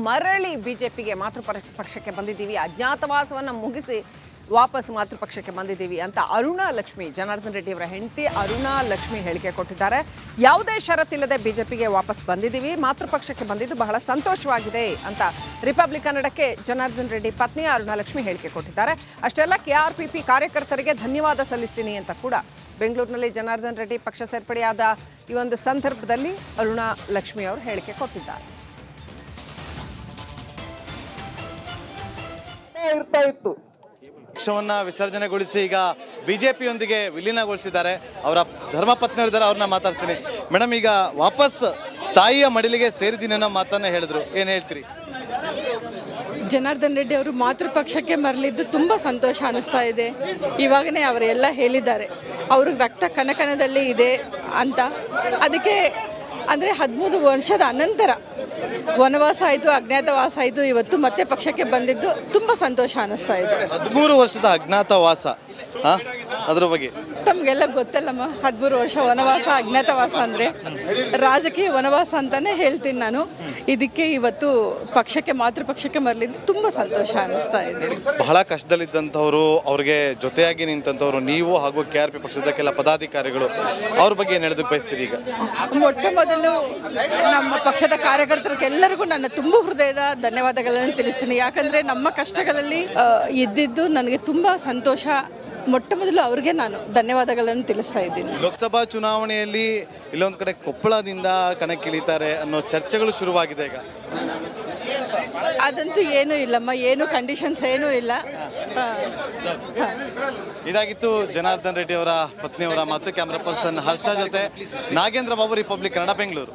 ಮರಳಿ ಬಿಜೆಪಿಗೆ ಮಾತೃಪಕ್ಷಕ್ಕೆ ಬಂದಿದ್ದೀವಿ, ಅಜ್ಞಾತವಾಸವನ್ನು ಮುಗಿಸಿ ವಾಪಸ್ ಮಾತೃಪಕ್ಷಕ್ಕೆ ಬಂದಿದ್ದೀವಿ ಅಂತ ಅರುಣಾ ಲಕ್ಷ್ಮಿ, ಜನಾರ್ದನ್ ರೆಡ್ಡಿ ಅವರ ಹೆಂಡತಿ ಅರುಣಾ ಲಕ್ಷ್ಮಿ ಹೇಳಿಕೆ ಕೊಟ್ಟಿದ್ದಾರೆ. ಯಾವುದೇ ಷರತ್ತಿಲ್ಲದೆ ಬಿಜೆಪಿಗೆ ವಾಪಸ್ ಬಂದಿದ್ದೀವಿ, ಮಾತೃಪಕ್ಷಕ್ಕೆ ಬಂದಿದ್ದು ಬಹಳ ಸಂತೋಷವಾಗಿದೆ ಅಂತ ರಿಪಬ್ಲಿಕ್ ಕನ್ನಡಕ್ಕೆ ಜನಾರ್ದನ್ ರೆಡ್ಡಿ ಪತ್ನಿ ಅರುಣಾ ಲಕ್ಷ್ಮಿ ಹೇಳಿಕೆ ಕೊಟ್ಟಿದ್ದಾರೆ. ಅಷ್ಟೆಲ್ಲ KRPP ಕಾರ್ಯಕರ್ತರಿಗೆ ಧನ್ಯವಾದ ಸಲ್ಲಿಸ್ತೀನಿ ಅಂತ ಕೂಡ ಬೆಂಗಳೂರಿನಲ್ಲಿ ಜನಾರ್ದನ್ ರೆಡ್ಡಿ ಪಕ್ಷ ಸೇರ್ಪಡೆಯಾದ ಈ ಒಂದು ಸಂದರ್ಭದಲ್ಲಿ ಅರುಣಾ ಲಕ್ಷ್ಮಿ ಅವರು ಹೇಳಿಕೆ ಕೊಟ್ಟಿದ್ದಾರೆ. ಪಕ್ಷವನ್ನ ವಿಸರ್ಜನೆಗೊಳಿಸಿ ಈಗ ಬಿಜೆಪಿಯೊಂದಿಗೆ ವಿಲೀನಗೊಳಿಸಿದ್ದಾರೆ. ಅವರ ಧರ್ಮಪತ್ನಿಯವರಿದ್ದಾರೆ, ಅವ್ರನ್ನ ಮಾತಾಡ್ತೀನಿ. ಮೇಡಮ್, ಈಗ ವಾಪಸ್ ತಾಯಿಯ ಮಡಿಲಿಗೆ ಸೇರಿದ್ದೀನಿ ಅನ್ನೋ ಮಾತನ್ನ ಹೇಳಿದ್ರು, ಏನು ಹೇಳ್ತೀರಿ? ಜನಾರ್ದನ್ ರೆಡ್ಡಿ ಅವರು ಮಾತೃಪಕ್ಷಕ್ಕೆ ಮರಳಿದ್ದು ತುಂಬ ಸಂತೋಷ ಅನ್ನಿಸ್ತಾ ಇದೆ. ಇವಾಗನೇ ಅವರೆಲ್ಲ ಹೇಳಿದ್ದಾರೆ ಅವ್ರಿಗೆ ರಕ್ತ ಕನಕನದಲ್ಲಿ ಇದೆ ಅಂತ. ಅದಕ್ಕೆ ಅಂದರೆ 13 ವರ್ಷದ ಅನಂತರ ವನವಾಸ ಆಯಿತು, ಅಜ್ಞಾತವಾಸ ಆಯಿತು, ಇವತ್ತು ಮತ್ತೆ ಪಕ್ಷಕ್ಕೆ ಬಂದಿದ್ದು ತುಂಬ ಸಂತೋಷ ಅನ್ನಿಸ್ತಾ ಇದೆ. 13 ವರ್ಷದ ಅಜ್ಞಾತವಾಸ, ಅದ್ರ ಬಗ್ಗೆ ತಮಗೆಲ್ಲ ಗೊತ್ತಲ್ಲಮ್ಮ, 13 ವರ್ಷ ವನವಾಸ ಅಜ್ಞಾತವಾಸ ಅಂದರೆ ರಾಜಕೀಯ ವನವಾಸ ಅಂತಲೇ ಹೇಳ್ತೀನಿ ನಾನು. ಇದಕ್ಕೆ ಇವತ್ತು ಪಕ್ಷಕ್ಕೆ ಮಾತೃಪಕ್ಷಕ್ಕೆ ಮರಳಿದ್ದು ತುಂಬ ಸಂತೋಷ ಅನ್ನಿಸ್ತಾ ಇದೆ. ಬಹಳ ಕಷ್ಟದಲ್ಲಿದ್ದಂಥವ್ರು, ಅವ್ರಿಗೆ ಜೊತೆಯಾಗಿ ನಿಂತಂಥವ್ರು ನೀವು ಹಾಗೂ KRP ಪಕ್ಷದ ಕೆಲ ಪದಾಧಿಕಾರಿಗಳು, ಅವ್ರ ಬಗ್ಗೆ ಏನು ಹೇಳೋದಕ್ಕೆ ಬಯಸ್ತೀರಿ? ಈಗ ಮೊಟ್ಟ ಮೊದಲು ನಮ್ಮ ಪಕ್ಷದ ಕಾರ್ಯಕರ್ತರಿಗೆಲ್ಲರಿಗೂ ನನ್ನ ತುಂಬ ಹೃದಯದ ಧನ್ಯವಾದಗಳನ್ನು ತಿಳಿಸ್ತೀನಿ. ಯಾಕಂದರೆ ನಮ್ಮ ಕಷ್ಟಗಳಲ್ಲಿ ಇದ್ದಿದ್ದು ನನಗೆ ತುಂಬ ಸಂತೋಷ. ಮೊಟ್ಟ ಮೊದಲು ಅವ್ರಿಗೆ ನಾನು ಧನ್ಯವಾದಗಳನ್ನು ತಿಳಿಸ್ತಾ ಇದ್ದೀನಿ. ಲೋಕಸಭಾ ಚುನಾವಣೆಯಲ್ಲಿ ಇಲ್ಲೊಂದು ಕಡೆ ಕೊಪ್ಪಳದಿಂದ ಕಣಕ್ಕಿಳಿತಾರೆ ಅನ್ನೋ ಚರ್ಚೆಗಳು ಶುರುವಾಗಿದೆ. ಈಗ ಅದಂತೂ ಏನೂ ಇಲ್ಲಮ್ಮ, ಏನು ಕಂಡೀಷನ್ಸ್ ಏನೂ ಇಲ್ಲ. ಇದಾಗಿತ್ತು ಜನಾರ್ದನ್ ರೆಡ್ಡಿ ಅವರ ಪತ್ನಿಯವರ ಮಾತು. ಕ್ಯಾಮ್ರಾ ಪರ್ಸನ್ ಹರ್ಷ ಜೊತೆ ನಾಗೇಂದ್ರ ಬಾಬು, ರಿಪಬ್ಲಿಕ್ ಕನ್ನಡ, ಬೆಂಗಳೂರು.